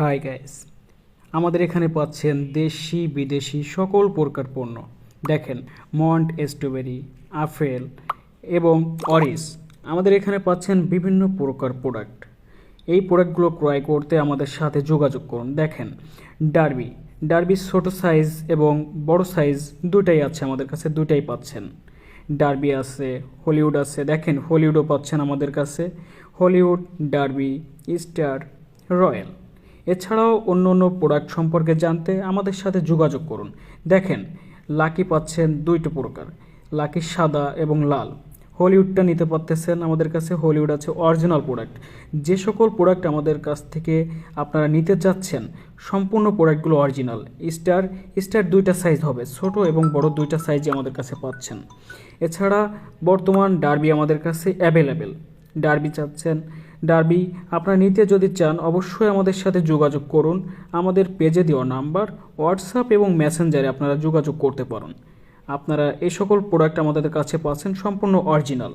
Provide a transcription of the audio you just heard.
Hi guys, আমাদের এখানে পাচ্ছেন দেশি বিদেশি সকল প্রকার পণ্য। দেখেন, মন্ট স্ট্রবেরি, আপেল এবং অরিস। আমাদের এখানে পাচ্ছেন বিভিন্ন প্রকার প্রোডাক্ট। এই প্রোডাক্টগুলো ক্রয় করতে আমাদের সাথে যোগাযোগ করুন। দেখেন, ডার্বি ডার্বির ছোট সাইজ এবং বড় সাইজ দুটাই আছে আমাদের কাছে, দুটাই পাচ্ছেন। ডার্বি আছে, হলিউড আছে। দেখেন, হলিউডও পাচ্ছেন আমাদের কাছে। Hollywood, derby, star, royal. এছাড়াও অন্য অন্য প্রোডাক্ট সম্পর্কে জানতে আমাদের সাথে যোগাযোগ করুন। দেখেন, লাকি পাচ্ছেন দুইটা প্রকার, লাকি সাদা এবং লাল। হলিউডটা নিতে পারতেছেন আমাদের কাছে। হলিউড আছে অরিজিনাল প্রোডাক্ট। যে সকল প্রোডাক্ট আমাদের কাছ থেকে আপনারা নিতে চাচ্ছেন, সম্পূর্ণ প্রোডাক্টগুলো অরিজিনাল। স্টার স্টার দুইটা সাইজ হবে, ছোট এবং বড় দুইটা সাইজই আমাদের কাছে পাচ্ছেন। এছাড়া বর্তমান ডার্বি আমাদের কাছে অ্যাভেলেবেল। ডার্বি চাচ্ছেন, ডার্বি আপনারা নিতে যদি চান অবশ্যই আমাদের সাথে যোগাযোগ করুন। আমাদের পেজে দেওয়া নাম্বার, হোয়াটসঅ্যাপ এবং মেসেঞ্জারে আপনারা যোগাযোগ করতে পারেন। আপনারা এই সকল প্রোডাক্ট আমাদের কাছে পাচ্ছেন সম্পূর্ণ অরিজিনাল।